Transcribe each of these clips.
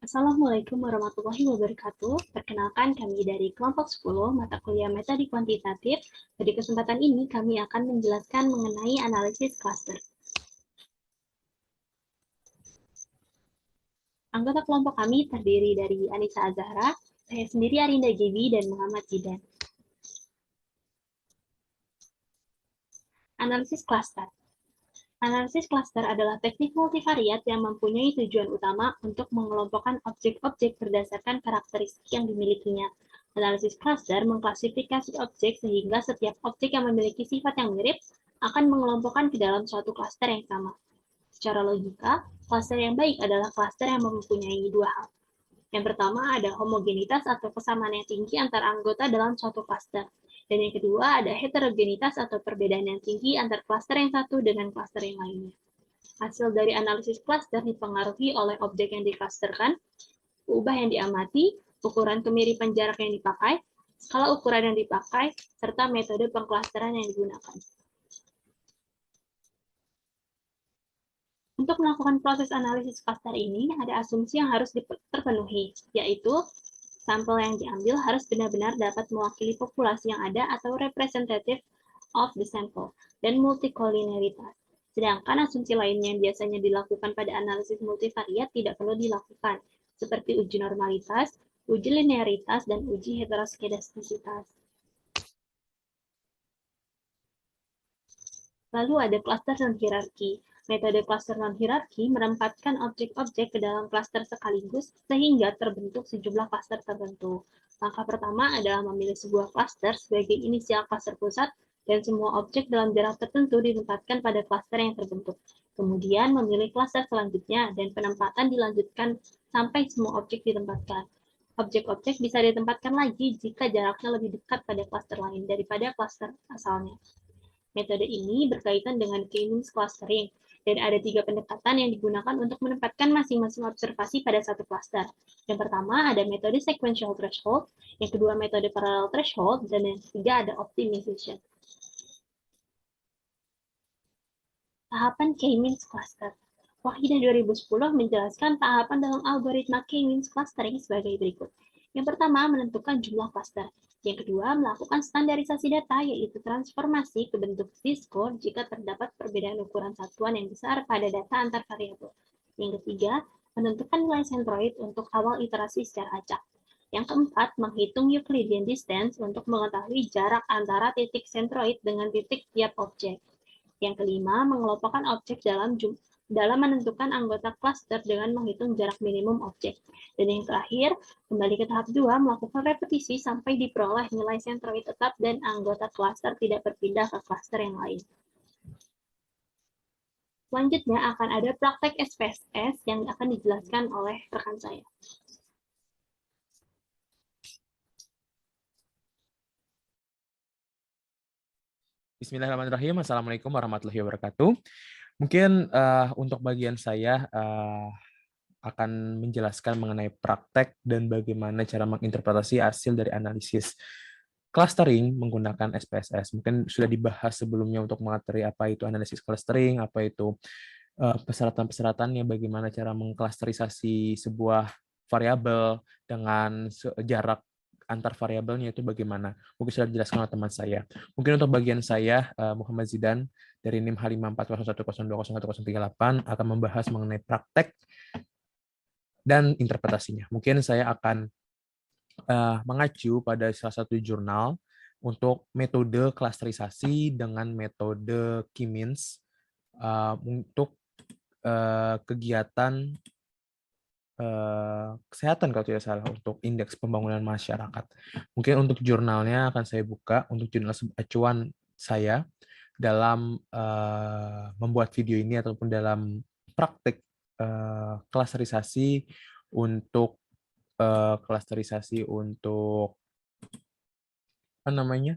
Assalamualaikum warahmatullahi wabarakatuh. Perkenalkan kami dari kelompok 10 mata kuliah metode kuantitatif. Pada kesempatan ini kami akan menjelaskan mengenai analisis cluster. Anggota kelompok kami terdiri dari Anissa Azahra, saya sendiri Arinda Gibi, dan Muhammad Jidan. Analisis cluster. Analisis cluster adalah teknik multivariat yang mempunyai tujuan utama untuk mengelompokkan objek-objek berdasarkan karakteristik yang dimilikinya. Analisis cluster mengklasifikasi objek sehingga setiap objek yang memiliki sifat yang mirip akan mengelompokkan ke dalam suatu cluster yang sama. Secara logika, cluster yang baik adalah cluster yang mempunyai dua hal. Yang pertama ada homogenitas atau kesamaan yang tinggi antar anggota dalam suatu cluster. Dan yang kedua ada heterogenitas atau perbedaan yang tinggi antar cluster yang satu dengan cluster yang lainnya. Hasil dari analisis cluster dipengaruhi oleh objek yang diklusterkan, ubah yang diamati, ukuran kemiripan jarak yang dipakai, skala ukuran yang dipakai, serta metode pengklusteran yang digunakan. Untuk melakukan proses analisis cluster ini, ada asumsi yang harus terpenuhi, yaitu sampel yang diambil harus benar-benar dapat mewakili populasi yang ada atau representative of the sample, dan multicollinearitas. Sedangkan asumsi lainnya yang biasanya dilakukan pada analisis multivariat tidak perlu dilakukan, seperti uji normalitas, uji linearitas, dan uji heteroskedastisitas. Lalu ada cluster non-hierarki. Metode cluster non-hierarki menempatkan objek-objek ke dalam cluster sekaligus sehingga terbentuk sejumlah cluster tertentu. Langkah pertama adalah memilih sebuah cluster sebagai inisial cluster pusat dan semua objek dalam jarak tertentu ditempatkan pada cluster yang terbentuk. Kemudian memilih cluster selanjutnya dan penempatan dilanjutkan sampai semua objek ditempatkan. Objek-objek bisa ditempatkan lagi jika jaraknya lebih dekat pada cluster lain daripada cluster asalnya. Metode ini berkaitan dengan K-means clustering, dan ada 3 pendekatan yang digunakan untuk menempatkan masing-masing observasi pada satu cluster. Yang pertama ada metode sequential threshold, yang kedua metode parallel threshold, dan yang ketiga ada optimization. Tahapan K-means cluster. Wahida 2010 menjelaskan tahapan dalam algoritma K-means clustering sebagai berikut. Yang pertama, menentukan jumlah cluster. Yang kedua, melakukan standarisasi data, yaitu transformasi ke bentuk z-score jika terdapat perbedaan ukuran satuan yang besar pada data antar variabel. Yang ketiga, menentukan nilai centroid untuk awal iterasi secara acak. Yang keempat, menghitung Euclidean distance untuk mengetahui jarak antara titik centroid dengan titik tiap objek. Yang kelima, mengelompokkan objek dalam menentukan anggota cluster dengan menghitung jarak minimum objek. Dan yang terakhir, kembali ke tahap 2, melakukan repetisi sampai diperoleh nilai centroid tetap dan anggota cluster tidak berpindah ke cluster yang lain. Selanjutnya akan ada praktek SPSS yang akan dijelaskan oleh rekan saya. Bismillahirrahmanirrahim. Assalamualaikum warahmatullahi wabarakatuh. Mungkin untuk bagian saya akan menjelaskan mengenai praktek dan bagaimana cara menginterpretasi hasil dari analisis clustering menggunakan SPSS. Mungkin sudah dibahas sebelumnya untuk mengatasi apa itu analisis clustering, apa itu persyaratan-persyaratannya, bagaimana cara mengklasterisasi sebuah variabel dengan jarak antar variabelnya itu bagaimana. Mungkin sudah dijelaskan oleh teman saya. Mungkin untuk bagian saya, Muhammad Zidan, dari NIM H5401011038 akan membahas mengenai praktek dan interpretasinya. Mungkin saya akan mengacu pada salah satu jurnal untuk metode klasterisasi dengan metode K-means untuk kegiatan kesehatan kalau tidak salah untuk indeks pembangunan masyarakat. Mungkin untuk jurnalnya akan saya buka untuk jurnal acuan saya dalam membuat video ini ataupun dalam praktik klasterisasi untuk apa namanya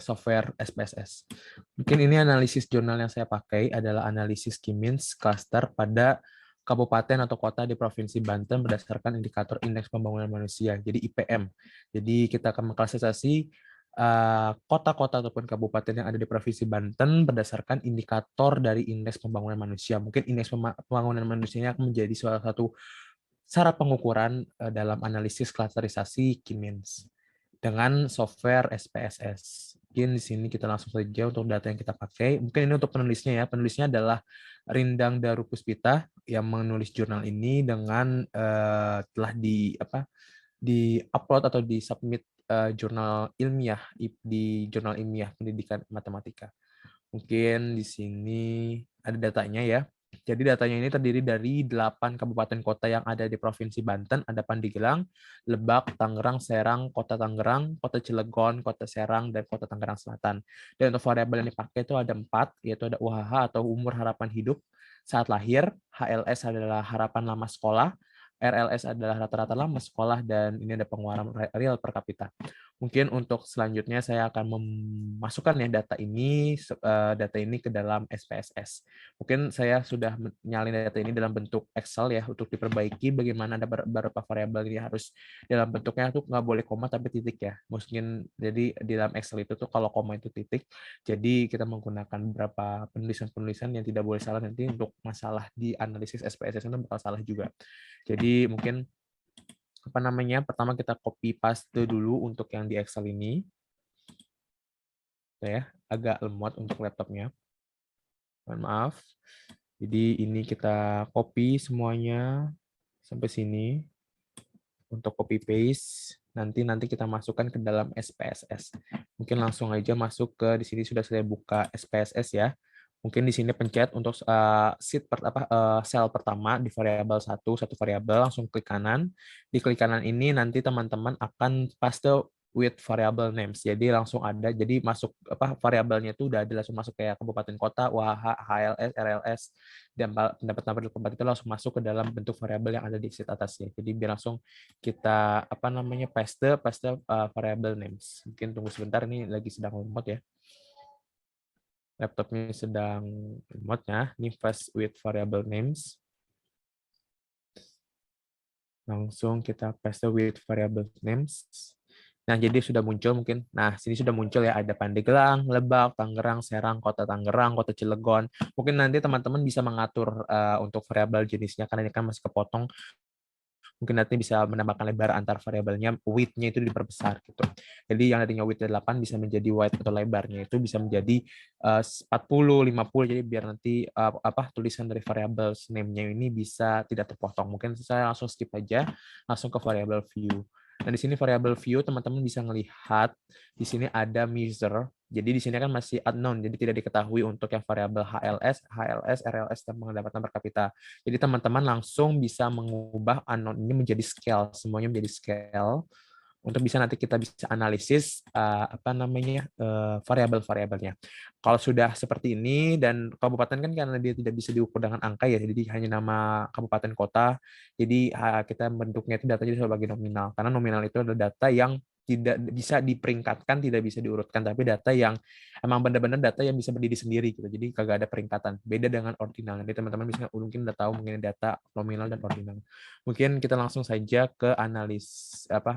software SPSS. Mungkin ini analisis jurnal yang saya pakai adalah analisis K-means cluster pada kabupaten atau kota di Provinsi Banten berdasarkan indikator indeks pembangunan manusia, jadi IPM. Jadi kita akan mengklasifikasi kota-kota ataupun kabupaten yang ada di Provinsi Banten berdasarkan indikator dari Indeks Pembangunan Manusia. Mungkin Indeks Pembangunan Manusia ini akan menjadi salah satu syarat pengukuran dalam analisis klasterisasi Kimins dengan software SPSS. Mungkin di sini kita langsung saja untuk data yang kita pakai. Mungkin ini untuk penulisnya ya. Penulisnya adalah Rindang Daru Puspita yang menulis jurnal ini dengan telah di upload atau di submit jurnal ilmiah di jurnal ilmiah pendidikan matematika. Mungkin di sini ada datanya ya. Jadi datanya ini terdiri dari 8 kabupaten kota yang ada di Provinsi Banten, ada Pandeglang, Lebak, Tangerang, Serang, Kota Tangerang, Kota Cilegon, Kota Serang, dan Kota Tangerang Selatan. Dan untuk variabel yang dipakai itu ada 4, yaitu ada UHH atau umur harapan hidup saat lahir, HLS adalah harapan lama sekolah, RLS adalah rata-rata lama sekolah, dan ini ada pengeluaran real per kapita. Mungkin untuk selanjutnya saya akan memasukkan ya data ini ke dalam SPSS. Mungkin saya sudah menyalin data ini dalam bentuk Excel ya untuk diperbaiki bagaimana ada beberapa variabel ini harus dalam bentuknya tuh nggak boleh koma tapi titik ya. Mungkin jadi di dalam Excel itu tuh kalau koma itu titik. Jadi kita menggunakan beberapa penulisan-penulisan yang tidak boleh salah nanti untuk masalah di analisis SPSS itu bakal salah juga. Jadi mungkin pertama kita copy paste dulu untuk yang di Excel ini. Ya, agak lemot untuk laptopnya. Mohon maaf. Jadi ini kita copy semuanya sampai sini. Untuk copy paste, nanti kita masukkan ke dalam SPSS. Mungkin langsung aja masuk ke di sini sudah saya buka SPSS ya. Mungkin di sini pencet untuk sel pertama di variabel satu variabel, langsung klik kanan. Di klik kanan ini nanti teman-teman akan paste with variable names. Jadi langsung ada, jadi masuk variabelnya itu udah ada langsung masuk kayak kabupaten kota, UHH, HLS, RLS, dan pendapatan tempat itu langsung masuk ke dalam bentuk variabel yang ada di sheet atasnya. Jadi biar langsung kita paste variable names. Mungkin tunggu sebentar, ini lagi sedang lemot ya. Laptopnya sedang lemotnya. Ini paste with variable names. Langsung kita paste with variable names. Nah, jadi sudah muncul mungkin. Nah, sini sudah muncul ya, ada Pandeglang, Lebak, Tangerang, Serang, Kota Tangerang, Kota Cilegon. Mungkin nanti teman-teman bisa mengatur untuk variabel jenisnya, karena ini kan masih kepotong. Mungkin nanti bisa menambahkan lebar antar variabelnya, width-nya itu diperbesar gitu. Jadi yang tadinya width 8 bisa menjadi wide atau lebarnya itu bisa menjadi 40, 50. Jadi biar nanti tulisan dari variabel name-nya ini bisa tidak terpotong. Mungkin saya langsung skip aja, langsung ke variabel view. Nah, di sini variabel view teman-teman bisa melihat di sini ada measure. Jadi di sini kan masih unknown, jadi tidak diketahui untuk yang variabel HLS, RLS, dan pendapatan per kapita. Jadi teman-teman langsung bisa mengubah unknown ini menjadi scale, semuanya menjadi scale untuk bisa nanti kita bisa analisis variabel-variabelnya. Kalau sudah seperti ini dan kabupaten kan karena dia tidak bisa diukur dengan angka ya, jadi hanya nama kabupaten kota. Jadi kita bentuknya itu datanya sebagai nominal, karena nominal itu adalah data yang tidak bisa diperingkatkan, tidak bisa diurutkan, tapi data yang emang benar-benar data yang bisa berdiri sendiri gitu. Jadi kagak ada peringkatan. Beda dengan ordinal. Jadi teman-teman bisa mungkin udah tahu mungkin data nominal dan ordinal. Mungkin kita langsung saja ke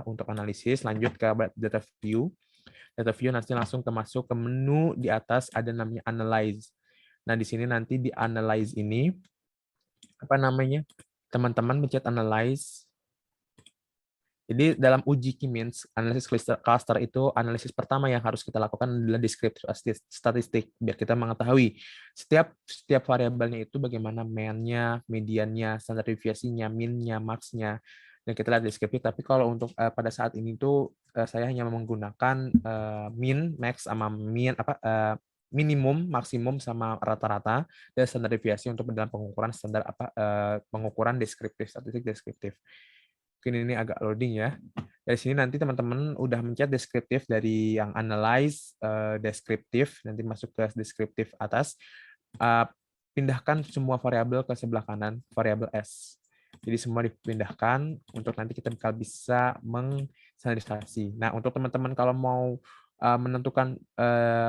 untuk analisis, lanjut ke data view. Data view nanti langsung masuk ke menu di atas ada namanya analyze. Nah, di sini nanti di analyze ini teman-teman pencet analyze. Jadi dalam uji K-means, analisis cluster itu analisis pertama yang harus kita lakukan adalah deskriptif statistik, biar kita mengetahui setiap variabelnya itu bagaimana mean-nya, mediannya, standar deviasinya, min-nya, max-nya, dan kita lihat deskriptif. Tapi kalau untuk pada saat ini tuh saya hanya menggunakan min, max, sama minimum, maksimum, sama rata-rata, dan standar deviasi untuk dalam pengukuran pengukuran deskriptif, statistik deskriptif. Mungkin ini agak loading ya. Dari sini nanti teman-teman udah mencet deskriptif dari yang analyze, deskriptif, nanti masuk ke deskriptif atas, pindahkan semua variabel ke sebelah kanan, variabel S. Jadi semua dipindahkan untuk nanti kita bisa mengstandarisasi. Nah, untuk teman-teman kalau mau menentukan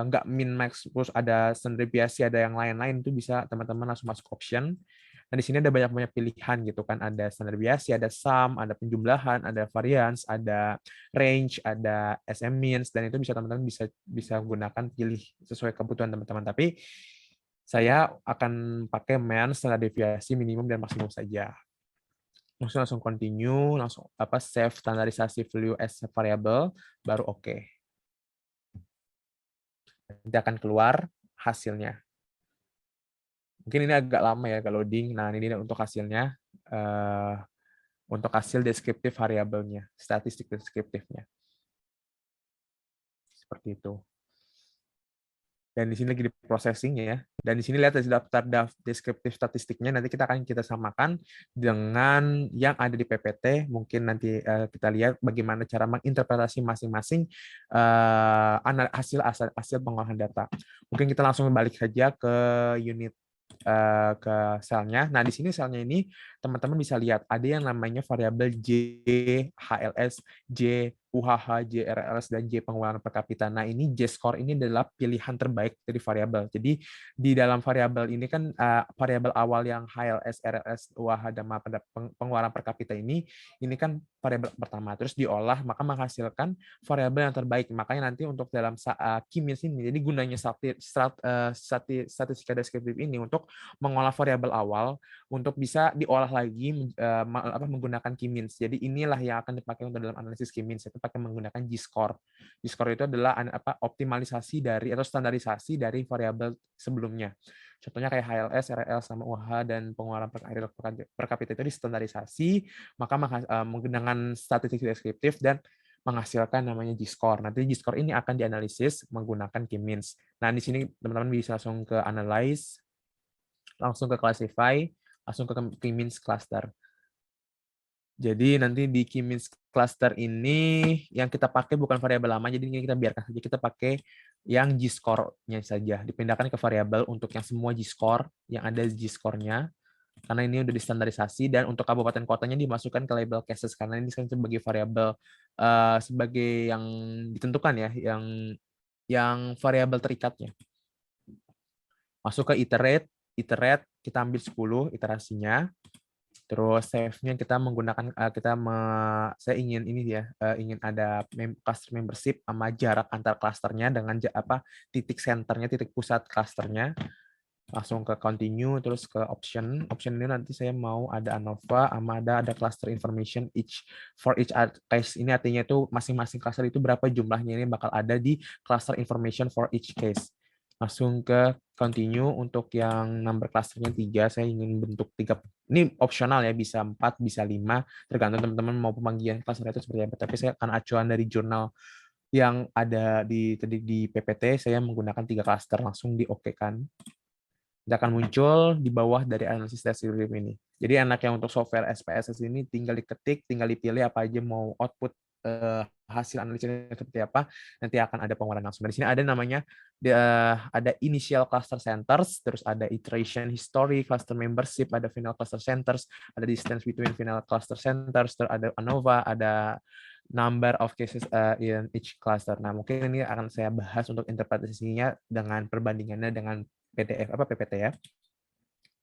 nggak min max terus ada standar deviasi, ada yang lain-lain, itu bisa teman-teman langsung masuk option. Nah, di sini ada banyak-banyak pilihan gitu kan, ada standar deviasi, ada sum, ada penjumlahan, ada variance, ada range, ada SM means, dan itu bisa teman-teman bisa gunakan, pilih sesuai kebutuhan teman-teman. Tapi saya akan pakai main standar deviasi minimum dan maksimum saja. Langsung continue, langsung save standarisasi value as a variable, baru oke. Nanti akan keluar hasilnya. Mungkin ini agak lama ya kalau loading. Nah, ini untuk hasilnya. Untuk hasil deskriptif variabelnya, statistik deskriptifnya. Seperti itu. Dan di sini lagi di processing ya. Dan di sini lihat daftar deskriptif statistiknya, nanti kita samakan dengan yang ada di PPT. Mungkin nanti kita lihat bagaimana cara menginterpretasi masing-masing hasil pengolahan data. Mungkin kita langsung balik saja ke unit ke selnya. Nah, di sini selnya ini teman-teman bisa lihat ada yang namanya variabel J, HLS, J, UHH, J, RLS, dan J pengeluaran per kapita. Nah, ini J-score ini adalah pilihan terbaik dari variabel. Jadi, di dalam variabel ini kan variabel awal yang HLS, RLS, UHH, dan pengeluaran per kapita ini kan variabel pertama. Terus diolah, maka menghasilkan variabel yang terbaik. Makanya nanti untuk dalam key means ini, jadi gunanya statistika deskriptif ini untuk mengolah variabel awal untuk bisa diolah lagi menggunakan key means. Jadi inilah yang akan dipakai untuk dalam analisis key means, itu pakai menggunakan G-score. G-score itu adalah optimalisasi dari atau standarisasi dari variabel sebelumnya. Contohnya kayak HLS, RL, sama UH, dan pengeluaran per kapita itu distandarisasi, maka menggunakan statistik deskriptif dan menghasilkan namanya G-score. Nanti G-score ini akan dianalisis menggunakan key means. Nah, di sini teman-teman bisa langsung ke analyze, langsung ke classify, langsung ke key means cluster. Jadi nanti di key means cluster ini yang kita pakai bukan variabel lama, jadi ini kita biarkan saja, kita pakai yang G-score-nya saja. Dipindahkan ke variabel untuk yang semua G-score, yang ada G-score-nya, karena ini udah distandarisasi, dan untuk kabupaten kotanya dimasukkan ke label cases, karena ini sebagai variabel sebagai yang ditentukan ya, yang variabel terikatnya. Masuk ke iterate, kita ambil 10 iterasinya. Terus save-nya kita menggunakan saya ingin ini ya, ingin ada cluster membership sama jarak antar klasternya dengan titik senternya, titik pusat klasternya. Langsung ke continue, terus ke option. Option ini nanti saya mau ada ANOVA sama ada cluster information for each case. Ini artinya itu masing-masing cluster itu berapa jumlahnya, ini bakal ada di cluster information for each case. Langsung ke continue. Untuk yang number clusternya 3, saya ingin bentuk 3. Ini opsional ya, bisa 4, bisa 5, tergantung teman-teman mau pemanggilan cluster itu seperti apa. Tapi saya akan acuan dari jurnal yang ada di PPT, saya menggunakan 3 cluster, langsung di-oke-kan. Akan muncul di bawah dari analisis deskriptif ini. Jadi enaknya untuk software SPSS ini tinggal diketik, tinggal dipilih apa aja mau output hasil analisisnya seperti apa, nanti akan ada pengeluaran langsung. Di sini ada namanya ada initial cluster centers, terus ada iteration history, cluster membership, ada final cluster centers, ada distance between final cluster centers, terus ada ANOVA, ada number of cases in each cluster. Nah, mungkin ini akan saya bahas untuk interpretasinya dengan perbandingannya dengan PPT ya.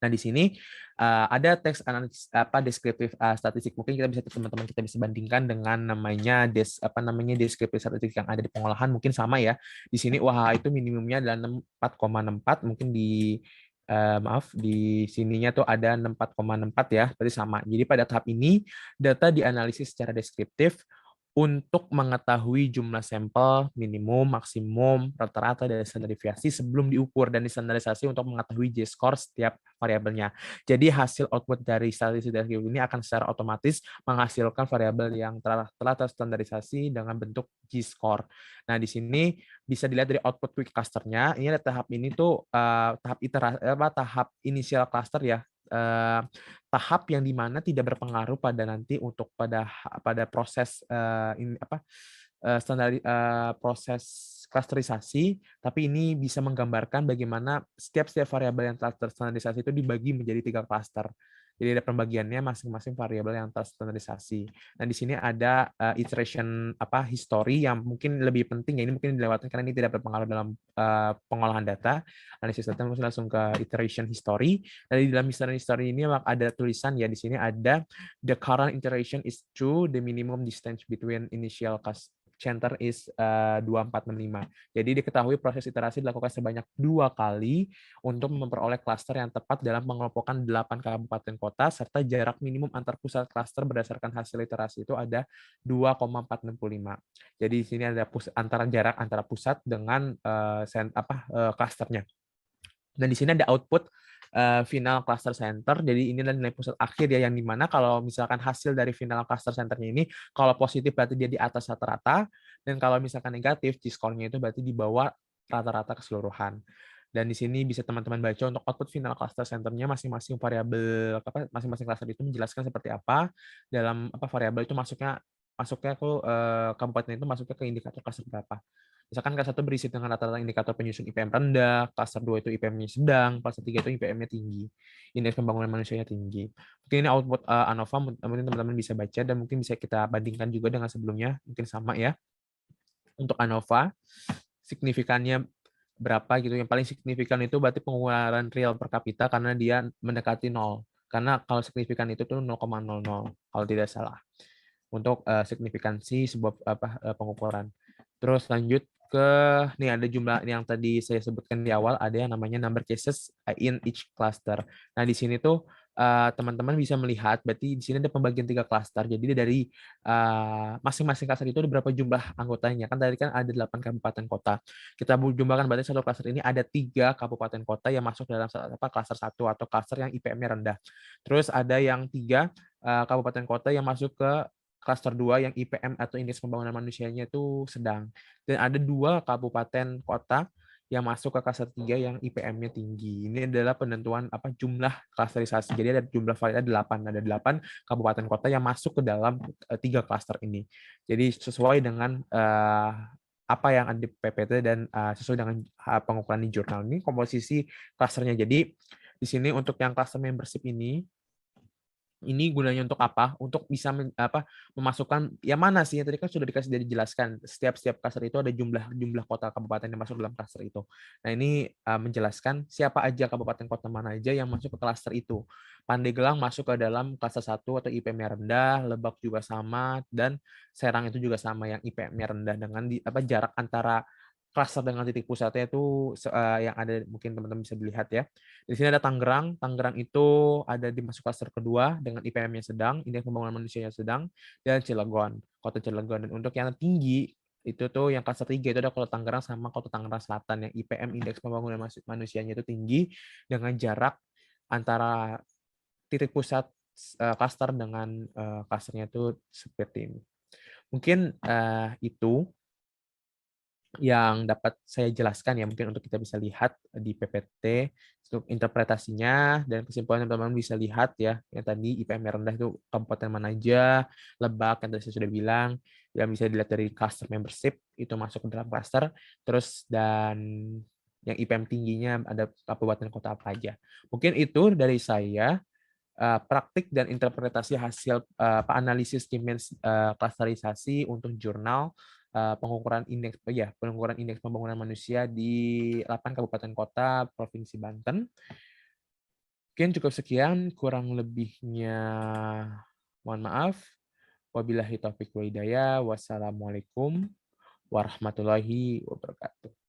Nah, di sini ada teks analisis deskriptif statistik. Mungkin teman-teman kita bisa bandingkan dengan namanya deskriptif statistik yang ada di pengolahan, mungkin sama ya. Di sini UHH itu minimumnya adalah 4,64, mungkin di di sininya tuh ada 4,64 ya, berarti sama. Jadi pada tahap ini data dianalisis secara deskriptif untuk mengetahui jumlah sampel, minimum, maksimum, rata-rata, dan standar deviasi sebelum diukur dan distandarisasi untuk mengetahui J-score setiap variabelnya. Jadi hasil output dari statistik deskriptif ini akan secara otomatis menghasilkan variabel yang telah terstandarisasi dengan bentuk J-score. Nah, di sini bisa dilihat dari output quick cluster-nya. Ini ada tahap ini tuh tahap initial cluster ya. Tahap yang dimana tidak berpengaruh pada nanti untuk pada proses proses klasterisasi, tapi ini bisa menggambarkan bagaimana setiap variabel yang telah terstandarisasi itu dibagi menjadi 3 klaster. Jadi ada pembagiannya masing-masing variabel yang terstandarisasi. Nah, di sini ada iteration history yang mungkin lebih penting ya, ini mungkin dilewatkan karena ini tidak berpengaruh dalam pengolahan data. Analisis data langsung ke iteration history. Dan di dalam iteration history ini ada tulisan ya, di sini ada the current iteration is true, the minimum distance between initial center is 2465. Jadi diketahui proses iterasi dilakukan sebanyak 2 kali untuk memperoleh klaster yang tepat dalam pengelompokan 8 kabupaten kota, serta jarak minimum antar pusat klaster berdasarkan hasil iterasi itu ada 2,465. Jadi di sini ada jarak antara pusat dengan klasternya. Dan di sini ada output final cluster center. Jadi ini adalah nilai pusat akhir ya, yang dimana kalau misalkan hasil dari final cluster centernya ini kalau positif berarti dia di atas rata-rata, dan kalau misalkan negatif T-score-nya itu berarti di bawah rata-rata keseluruhan. Dan di sini bisa teman-teman baca untuk output final cluster centernya masing-masing variabel masing-masing cluster itu menjelaskan seperti apa dalam variabel itu masuknya ke kabupaten itu masuknya ke indikator cluster berapa. Misalkan kelas 1 berisi dengan rata-rata indikator penyusun IPM rendah, kelas 2 itu IPM-nya sedang, kelas 3 itu IPM-nya tinggi, indeks pembangunan manusianya tinggi. Mungkin ini output ANOVA, mungkin teman-teman bisa baca dan mungkin bisa kita bandingkan juga dengan sebelumnya, mungkin sama ya. Untuk ANOVA, signifikannya berapa gitu, yang paling signifikan itu berarti pengeluaran real per kapita karena dia mendekati 0. Karena kalau signifikan itu tuh 0,00 kalau tidak salah. Untuk signifikansi sebuah pengukuran. Terus lanjut ke nih, ada jumlah yang tadi saya sebutkan di awal, ada yang namanya number cases in each cluster. Nah, di sini tuh teman-teman bisa melihat berarti di sini ada pembagian 3 klaster. Jadi dari masing-masing klaster itu ada berapa jumlah anggotanya. Kan tadi kan ada 8 kabupaten kota. Kita jumlahkan berarti satu klaster ini ada 3 kabupaten kota yang masuk dalam klaster 1 atau klaster yang IPM-nya rendah. Terus ada yang 3 kabupaten kota yang masuk ke klaster 2 yang IPM atau indeks pembangunan manusianya itu sedang. Dan ada 2 kabupaten kota yang masuk ke klaster 3 yang IPM-nya tinggi. Ini adalah penentuan jumlah klasterisasi. Jadi ada jumlah validnya 8. Ada 8 kabupaten kota yang masuk ke dalam 3 klaster ini. Jadi sesuai dengan apa yang ada di PPT dan sesuai dengan pengukuran di jurnal. Ini komposisi klasternya. Jadi di sini untuk yang klaster membership ini gunanya untuk apa? Untuk bisa memasukkan yang mana sih? Yang tadi kan sudah dijelaskan. Setiap klaster itu ada jumlah kota kabupaten yang masuk dalam klaster itu. Nah, ini menjelaskan siapa aja kabupaten kota mana aja yang masuk ke klaster itu. Pandeglang masuk ke dalam klaster 1 atau IPM-nya rendah, Lebak juga sama, dan Serang itu juga sama yang IPM-nya rendah dengan jarak antara klaster dengan titik pusatnya itu yang ada, mungkin teman-teman bisa dilihat ya. Di sini ada Tangerang. Tangerang itu ada di masuk klaster kedua dengan IPM-nya sedang, indeks pembangunan manusianya sedang, dan Cilegon, kota Cilegon. Dan untuk yang tinggi itu tuh yang klaster 3 itu ada kota Tangerang sama kota Tangerang Selatan yang IPM indeks pembangunan manusianya itu tinggi dengan jarak antara titik pusat klaster dengan klasternya itu seperti ini. Mungkin itu yang dapat saya jelaskan ya, mungkin untuk kita bisa lihat di PPT untuk interpretasinya, dan kesimpulan teman-teman bisa lihat ya, yang tadi IPM rendah itu kabupaten mana aja, Lebak yang tadi saya sudah bilang, yang bisa dilihat dari cluster membership itu masuk ke dalam cluster, terus dan yang IPM tingginya ada kabupaten kota apa aja. Mungkin itu dari saya, praktik dan interpretasi hasil analisis Siemens klasterisasi untuk jurnal pengukuran indeks pembangunan manusia di 8 kabupaten kota Provinsi Banten. Mungkin cukup sekian, kurang lebihnya mohon maaf. Wabillahi taufiq wa hidayah. Wassalamualaikum warahmatullahi wabarakatuh.